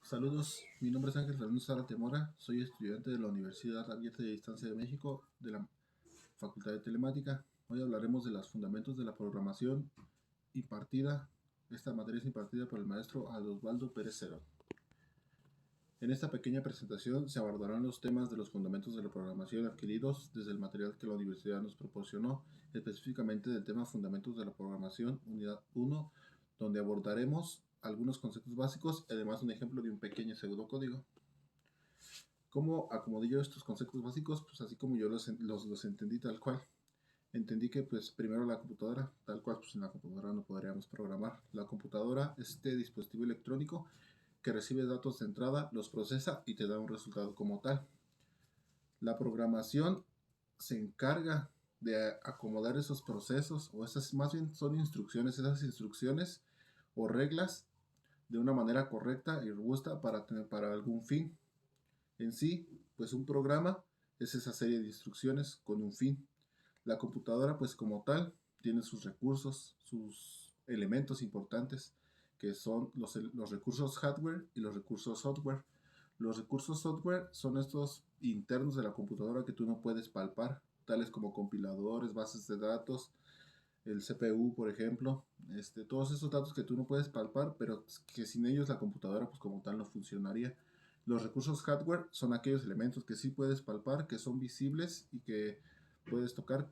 Saludos, mi nombre es Ángel Fernando Zárate Mora, soy estudiante de la Universidad Abierta y a Distancia de México de la Facultad de Telemática. Hoy hablaremos de los fundamentos de la programación impartida. Esta materia es impartida por el maestro Osvaldo Pérez Cero. En esta pequeña presentación se abordarán los temas de los fundamentos de la programación adquiridos desde el material que la universidad nos proporcionó, específicamente del tema Fundamentos de la Programación, Unidad 1, donde abordaremos algunos conceptos básicos, además un ejemplo de un pequeño pseudocódigo. ¿Cómo acomodé yo estos conceptos básicos? Pues así como yo los entendí tal cual. Entendí que pues primero la computadora, tal cual pues en la computadora no podríamos programar. La computadora es este dispositivo electrónico que recibe datos de entrada, los procesa y te da un resultado como tal. La programación se encarga de acomodar esos procesos, o esas más bien son instrucciones, esas instrucciones o reglas de una manera correcta y robusta para algún fin. En sí, pues un programa es esa serie de instrucciones con un fin. La computadora, pues como tal, tiene sus recursos, sus elementos importantes, que son los recursos hardware y los recursos software. Los recursos software son estos internos de la computadora que tú no puedes palpar, tales como compiladores, bases de datos, el CPU, por ejemplo, todos esos datos que tú no puedes palpar, pero que sin ellos la computadora, pues como tal, no funcionaría. Los recursos hardware son aquellos elementos que sí puedes palpar, que son visibles y que puedes tocar,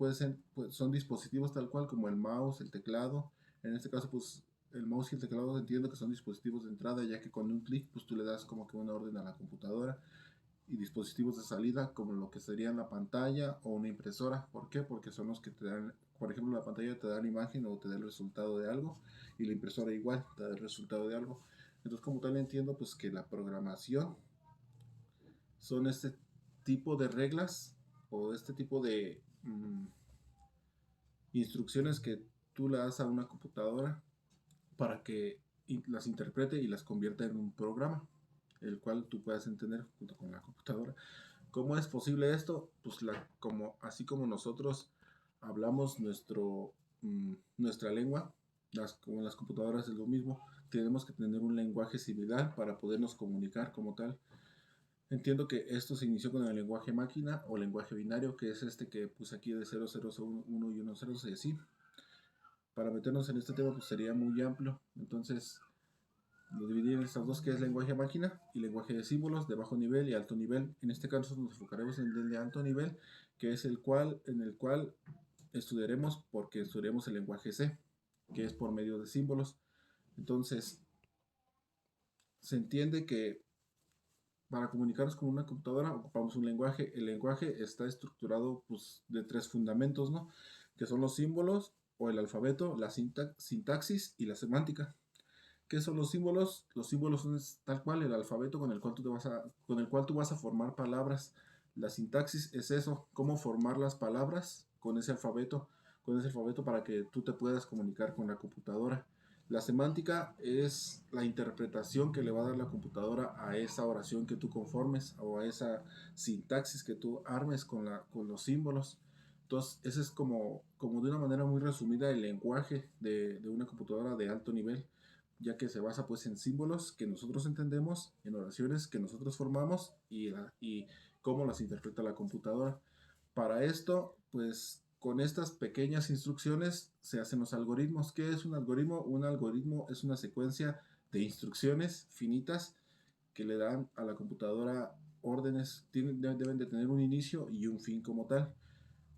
son dispositivos tal cual como el mouse, el teclado. En este caso, pues el mouse y el teclado entiendo que son dispositivos de entrada, ya que con un clic, pues tú le das como que una orden a la computadora, y dispositivos de salida como lo que serían la pantalla o una impresora. ¿Por qué? Porque son los que te dan, por ejemplo, la pantalla te da la imagen o te da el resultado de algo, y la impresora igual te da el resultado de algo. Entonces, como tal, entiendo pues que la programación son este tipo de reglas o este tipo de instrucciones que tú le das a una computadora para que las interprete y las convierta en un programa, el cual tú puedas entender junto con la computadora. ¿Cómo es posible esto? Pues así como nosotros hablamos nuestra lengua, como las computadoras es lo mismo, tenemos que tener un lenguaje similar para podernos comunicar como tal. Entiendo que esto se inició con el lenguaje máquina o lenguaje binario, que es este que puse aquí de 0, 0, 1 y 1, 0 y así. Para meternos en este tema pues sería muy amplio, entonces lo dividí en estas dos, que es lenguaje máquina y lenguaje de símbolos de bajo nivel y alto nivel. En este caso nos enfocaremos en el de alto nivel, que es en el cual estudiaremos, porque estudiaremos el lenguaje C, que es por medio de símbolos. Entonces, se entiende que para comunicarnos con una computadora ocupamos un lenguaje. El lenguaje está estructurado pues, de tres fundamentos, ¿no? Que son los símbolos o el alfabeto, la sintaxis y la semántica. ¿Qué son los símbolos? Los símbolos son tal cual el alfabeto con el cual tú vas a formar palabras. La sintaxis es eso, cómo formar las palabras con ese alfabeto para que tú te puedas comunicar con la computadora. La semántica es la interpretación que le va a dar la computadora a esa oración que tú conformes o a esa sintaxis que tú armes con los símbolos. Entonces, ese es como de una manera muy resumida el lenguaje de una computadora de alto nivel, ya que se basa pues en símbolos que nosotros entendemos, en oraciones que nosotros formamos y cómo las interpreta la computadora. Para esto, pues con estas pequeñas instrucciones se hacen los algoritmos. ¿Qué es un algoritmo? Un algoritmo es una secuencia de instrucciones finitas que le dan a la computadora órdenes, deben de tener un inicio y un fin como tal.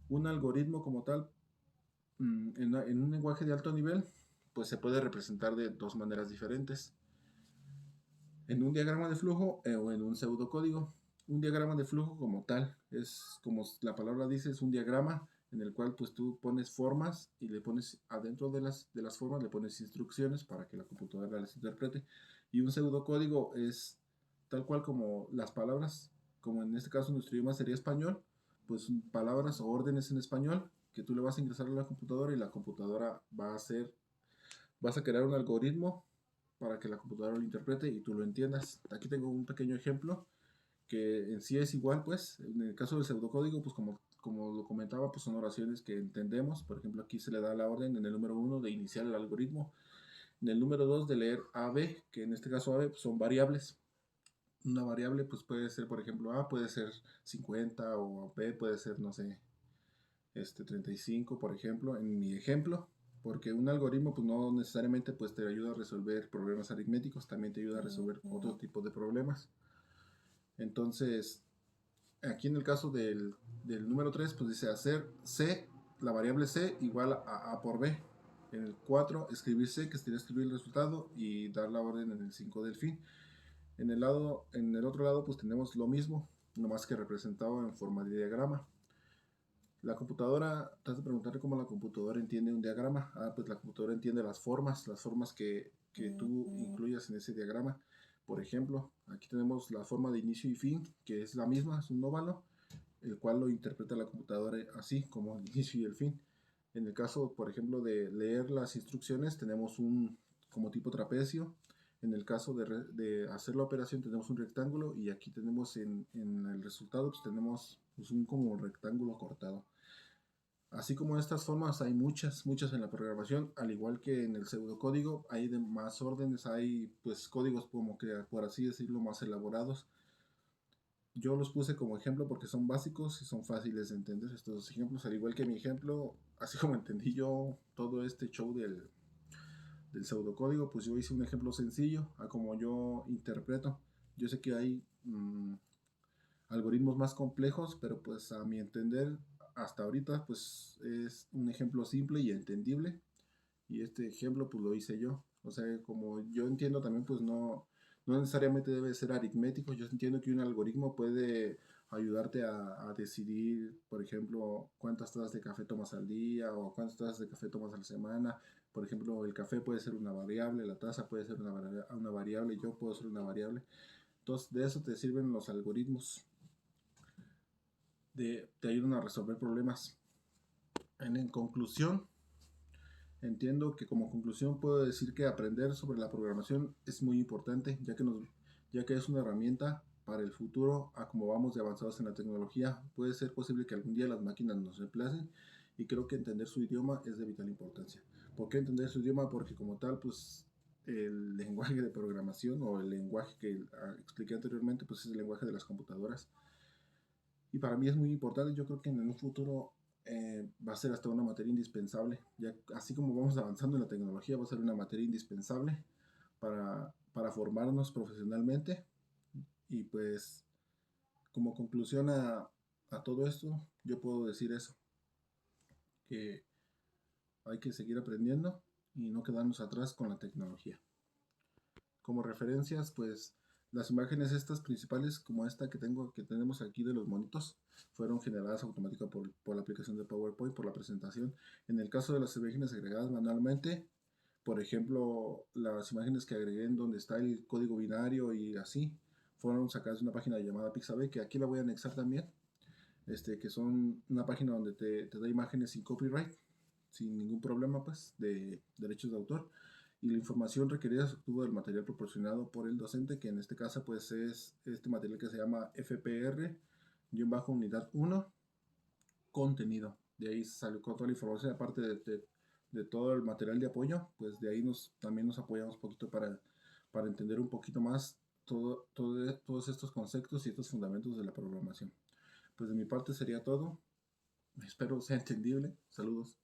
Un algoritmo como tal, en un lenguaje de alto nivel, pues se puede representar de dos maneras diferentes. En un diagrama de flujo o en un pseudocódigo. Un diagrama de flujo como tal es, como la palabra dice, es un diagrama en el cual pues tú pones formas y le pones adentro de las formas, le pones instrucciones para que la computadora las interprete. Y un pseudocódigo es tal cual como las palabras, como en este caso nuestro idioma sería español, pues palabras o órdenes en español que tú le vas a ingresar a la computadora y la computadora vas a crear un algoritmo para que la computadora lo interprete y tú lo entiendas. Aquí tengo un pequeño ejemplo que en sí es igual, pues, en el caso del pseudocódigo, pues como lo comentaba, pues son oraciones que entendemos. Por ejemplo, aquí se le da la orden en el número 1 de iniciar el algoritmo, en el número 2 de leer A, B, que en este caso A, B pues, son variables. una variable pues puede ser, por ejemplo, A puede ser 50 o B puede ser, no sé, 35, por ejemplo, en mi ejemplo, porque un algoritmo pues no necesariamente pues te ayuda a resolver problemas aritméticos, también te ayuda a resolver otro tipo de problemas. Entonces, aquí en el caso del número 3 pues dice hacer C, la variable C igual a por B. En el 4, escribir C, que sería escribir el resultado y dar la orden en el 5 del fin. En el otro lado, pues tenemos lo mismo, nomás que representado en forma de diagrama. La computadora, te has de preguntar cómo la computadora entiende un diagrama. Pues la computadora entiende las formas que tú incluyas en ese diagrama. Por ejemplo, aquí tenemos la forma de inicio y fin, que es la misma, es un óvalo, el cual lo interpreta la computadora así, como el inicio y el fin. En el caso, por ejemplo, de leer las instrucciones, tenemos un como tipo trapecio. En el caso de hacer la operación, tenemos un rectángulo y aquí tenemos en el resultado, pues tenemos pues, un como rectángulo cortado. Así como estas formas, hay muchas en la programación, al igual que en el pseudocódigo, hay de más órdenes, hay pues códigos como que, por así decirlo, más elaborados. Yo los puse como ejemplo porque son básicos y son fáciles de entender estos dos ejemplos, al igual que mi ejemplo, así como entendí yo todo este show del pseudocódigo, pues yo hice un ejemplo sencillo a como yo interpreto. Yo sé que hay algoritmos más complejos, pero pues a mi entender, hasta ahorita, pues es un ejemplo simple y entendible. Y este ejemplo, pues lo hice yo. O sea, como yo entiendo también, pues no necesariamente debe ser aritmético. Yo entiendo que un algoritmo puede ayudarte a decidir, por ejemplo, cuántas tazas de café tomas al día o cuántas tazas de café tomas a la semana. Por ejemplo, el café puede ser una variable, la taza puede ser una variable, yo puedo ser una variable. Entonces, de eso te sirven los algoritmos te ayudan a resolver problemas. En conclusión, entiendo que como conclusión puedo decir que aprender sobre la programación es muy importante, ya que es una herramienta para el futuro a como vamos de avanzados en la tecnología. Puede ser posible que algún día las máquinas nos reemplacen y creo que entender su idioma es de vital importancia. ¿Por qué entender su idioma? Porque como tal, pues el lenguaje de programación o el lenguaje que expliqué anteriormente, pues es el lenguaje de las computadoras. Y para mí es muy importante, yo creo que en un futuro va a ser hasta una materia indispensable, ya así como vamos avanzando en la tecnología, va a ser una materia indispensable para formarnos profesionalmente. Y pues como conclusión a todo esto, yo puedo decir eso, que hay que seguir aprendiendo y no quedarnos atrás con la tecnología. Como referencias, pues las imágenes estas principales, como esta que tenemos aquí de los monitos, fueron generadas automáticamente por la aplicación de PowerPoint, por la presentación. En el caso de las imágenes agregadas manualmente, por ejemplo, las imágenes que agregué en donde está el código binario y así, fueron sacadas de una página llamada Pixabay, que aquí la voy a anexar también, que son una página donde te da imágenes sin copyright, sin ningún problema, pues, de derechos de autor. Y la información requerida se obtuvo del material proporcionado por el docente, que en este caso, pues, es este material que se llama FPR-Unidad 1, contenido. De ahí salió con toda la información, aparte de todo el material de apoyo, pues de ahí también nos apoyamos un poquito para entender un poquito más todos estos conceptos y estos fundamentos de la programación. Pues de mi parte sería todo. Espero sea entendible. Saludos.